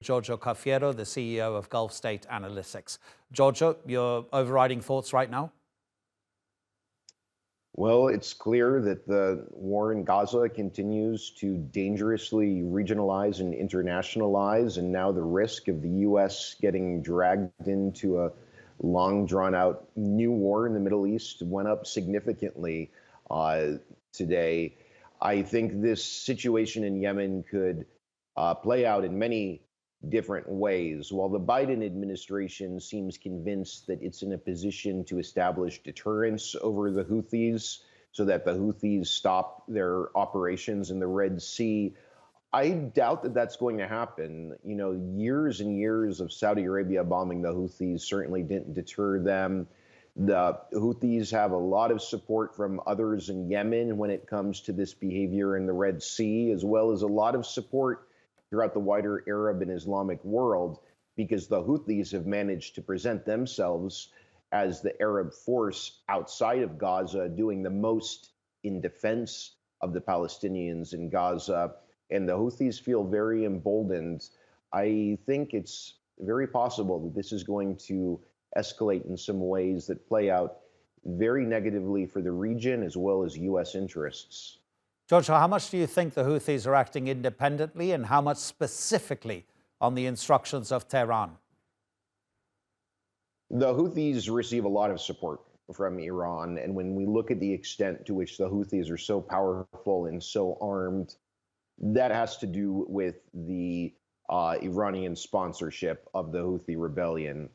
Giorgio Cafiero, the CEO of Gulf State Analytics. Giorgio, your overriding thoughts right now? Well, it's clear that the war in Gaza continues to dangerously regionalize and internationalize, and now the risk of the U.S. getting dragged into a long drawn-out new war in the Middle East went up significantly today. I think this situation in Yemen could play out in many different ways. While the Biden administration seems convinced that it's in a position to establish deterrence over the Houthis so that the Houthis stop their operations in the Red Sea, I doubt that that's going to happen. You know, years and years of Saudi Arabia bombing the Houthis certainly didn't deter them. The Houthis have a lot of support from others in Yemen when it comes to this behavior in the Red Sea, as well as a lot of support throughout the wider Arab and Islamic world, because the Houthis have managed to present themselves as the Arab force outside of Gaza, doing the most in defense of the Palestinians in Gaza. And the Houthis feel very emboldened. I think it's very possible that this is going to escalate in some ways that play out very negatively for the region as well as U.S. interests. Giorgio, how much do you think the Houthis are acting independently, and how much specifically on the instructions of Tehran? The Houthis receive a lot of support from Iran, and when we look at the extent to which the Houthis are so powerful and so armed, that has to do with the Iranian sponsorship of the Houthi rebellion.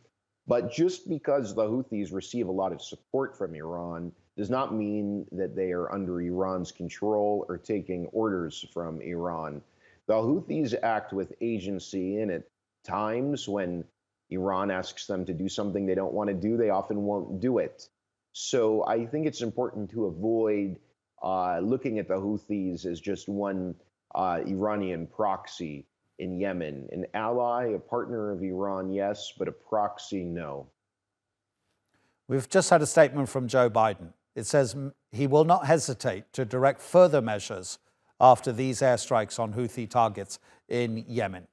But just because the Houthis receive a lot of support from Iran does not mean that they are under Iran's control or taking orders from Iran. The Houthis act with agency, and at times when Iran asks them to do something they don't want to do, they often won't do it. So I think it's important to avoid looking at the Houthis as just one Iranian proxy in Yemen. An ally, a partner of Iran, yes, but a proxy, no. We've just had a statement from Joe Biden. It says he will not hesitate to direct further measures after these airstrikes on Houthi targets in Yemen.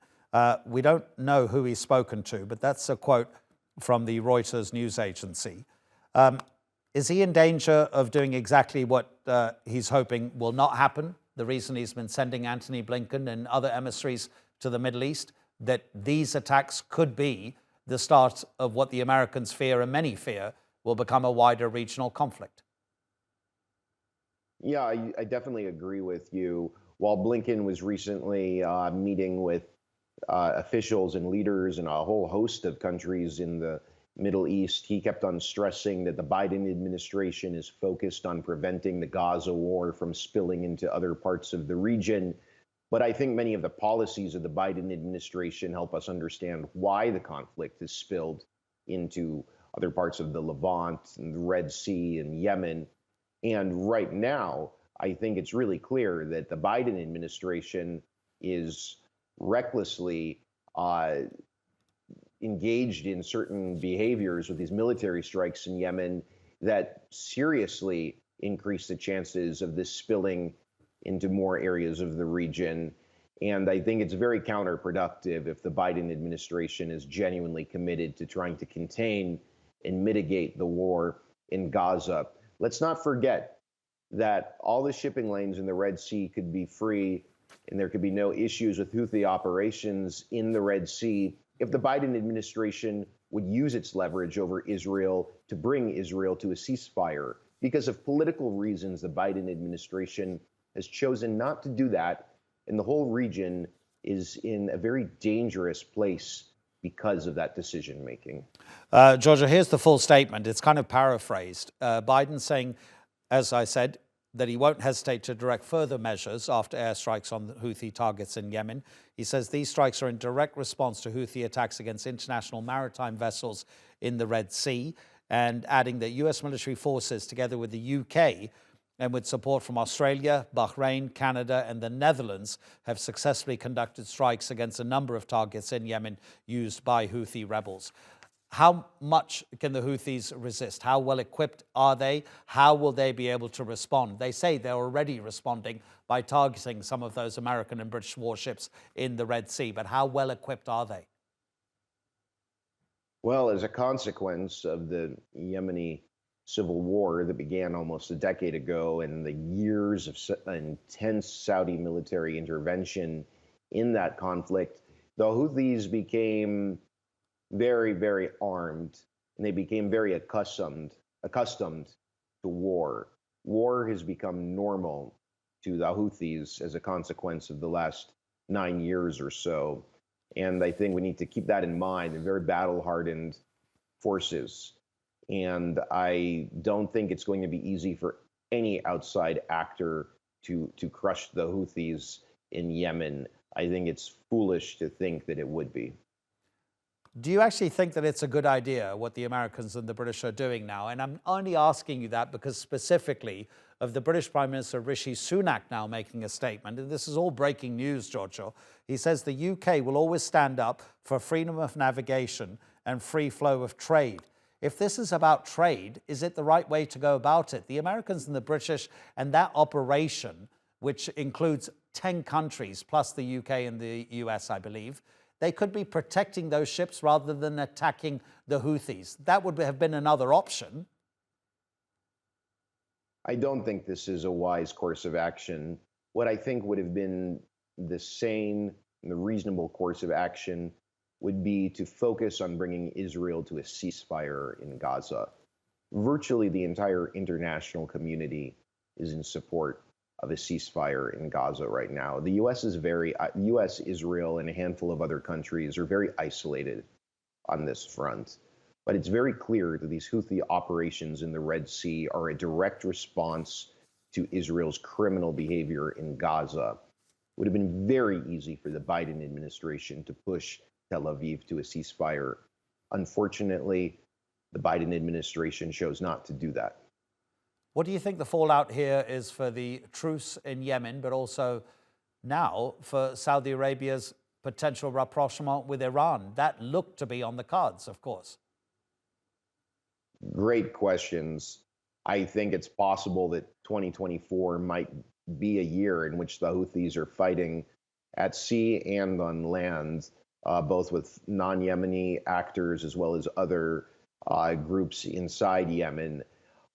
We don't know who he's spoken to, but that's a quote from the Reuters news agency. Is he in danger of doing exactly what he's hoping will not happen? The reason he's been sending Antony Blinken and other emissaries to the Middle East, that these attacks could be the start of what the Americans fear, and many fear, will become a wider regional conflict. Yeah, I definitely agree with you. While Blinken was recently meeting with officials and leaders in a whole host of countries in the Middle East, he kept on stressing that the Biden administration is focused on preventing the Gaza war from spilling into other parts of the region. But I think many of the policies of the Biden administration help us understand why the conflict has spilled into other parts of the Levant and the Red Sea and Yemen. And right now, I think it's really clear that the Biden administration is recklessly engaged in certain behaviors with these military strikes in Yemen that seriously increase the chances of this spilling into more areas of the region. And I think it's very counterproductive if the Biden administration is genuinely committed to trying to contain and mitigate the war in Gaza. Let's not forget that all the shipping lanes in the Red Sea could be free and there could be no issues with Houthi operations in the Red Sea if the Biden administration would use its leverage over Israel to bring Israel to a ceasefire. Because of political reasons, the Biden administration has chosen not to do that, and the whole region is in a very dangerous place because of that decision making. Giorgio, here's the full statement. It's kind of paraphrased. Biden saying, as I said, that he won't hesitate to direct further measures after airstrikes on the Houthi targets in Yemen. He says these strikes are in direct response to Houthi attacks against international maritime vessels in the Red Sea, and adding that U.S. military forces, together with the U.K., and with support from Australia, Bahrain, Canada, and the Netherlands, have successfully conducted strikes against a number of targets in Yemen used by Houthi rebels. How much can the Houthis resist? How well equipped are they? How will they be able to respond? They say they're already responding by targeting some of those American and British warships in the Red Sea, but how well equipped are they? Well, as a consequence of the Yemeni civil war that began almost a decade ago and the years of intense Saudi military intervention in that conflict, the Houthis became very, very armed, and they became very accustomed to war. War has become normal to the Houthis as a consequence of the last 9 years or so. And I think we need to keep that in mind. They're very battle-hardened forces. And I don't think it's going to be easy for any outside actor to crush the Houthis in Yemen. I think it's foolish to think that it would be. Do you actually think that it's a good idea what the Americans and the British are doing now? And I'm only asking you that because specifically of the British Prime Minister Rishi Sunak now making a statement, and this is all breaking news, Giorgio. He says the UK will always stand up for freedom of navigation and free flow of trade. If this is about trade, is it the right way to go about it? The Americans and the British and that operation, which includes 10 countries plus the UK and the US, I believe, they could be protecting those ships rather than attacking the Houthis. That would have been another option. I don't think this is a wise course of action. What I think would have been the sane and the reasonable course of action would be to focus on bringing Israel to a ceasefire in Gaza. Virtually the entire international community is in support of a ceasefire in Gaza right now. The U.S., Israel, and a handful of other countries are very isolated on this front. But it's very clear that these Houthi operations in the Red Sea are a direct response to Israel's criminal behavior in Gaza. It would have been very easy for the Biden administration to push Tel Aviv to a ceasefire. Unfortunately, the Biden administration chose not to do that. What do you think the fallout here is for the truce in Yemen, but also now for Saudi Arabia's potential rapprochement with Iran? That looked to be on the cards, of course. Great questions. I think it's possible that 2024 might be a year in which the Houthis are fighting at sea and on land, both with non-Yemeni actors as well as other groups inside Yemen.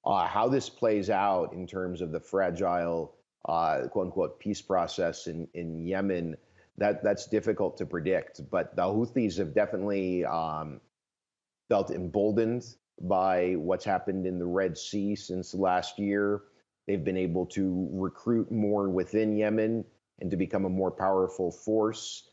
How this plays out in terms of the fragile, quote-unquote, peace process in Yemen, that's difficult to predict. But the Houthis have definitely felt emboldened by what's happened in the Red Sea since last year. They've been able to recruit more within Yemen and to become a more powerful force.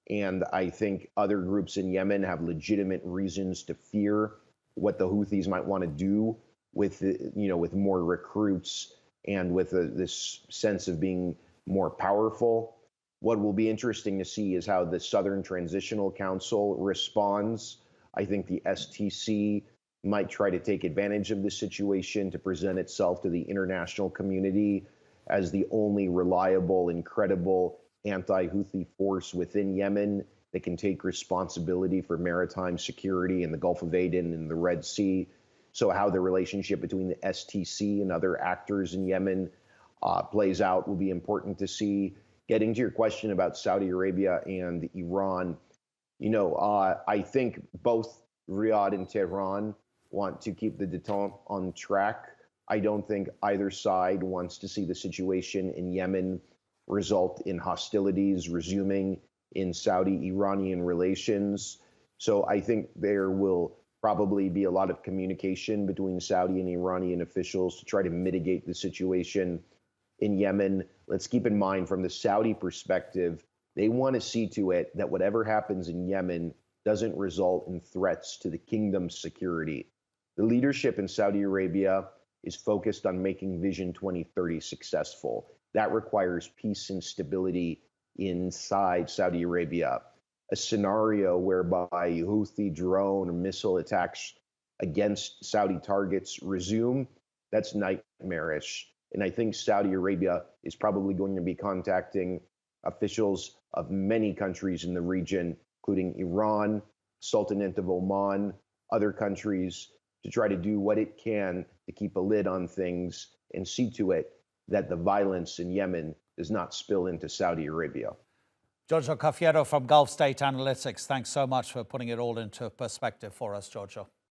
And I think other groups in Yemen have legitimate reasons to fear what the Houthis might want to do with more recruits and with this sense of being more powerful. What will be interesting to see is how the Southern Transitional Council responds. I think the STC might try to take advantage of this situation to present itself to the international community as the only reliable and credible anti-Houthi force within Yemen that can take responsibility for maritime security in the Gulf of Aden and the Red Sea. So how the relationship between the STC and other actors in Yemen plays out will be important to see. Getting to your question about Saudi Arabia and Iran, I think both Riyadh and Tehran want to keep the détente on track. I don't think either side wants to see the situation in Yemen result in hostilities resuming in Saudi-Iranian relations. So I think there will probably be a lot of communication between Saudi and Iranian officials to try to mitigate the situation in Yemen. Let's keep in mind, from the Saudi perspective, they want to see to it that whatever happens in Yemen doesn't result in threats to the kingdom's security. The leadership in Saudi Arabia is focused on making Vision 2030 successful. That requires peace and stability inside Saudi Arabia. A scenario whereby Houthi drone or missile attacks against Saudi targets resume, that's nightmarish. And I think Saudi Arabia is probably going to be contacting officials of many countries in the region, including Iran, Sultanate of Oman, other countries to try to do what it can to keep a lid on things and see to it that the violence in Yemen does not spill into Saudi Arabia. Giorgio Cafiero from Gulf State Analytics, thanks so much for putting it all into perspective for us, Giorgio.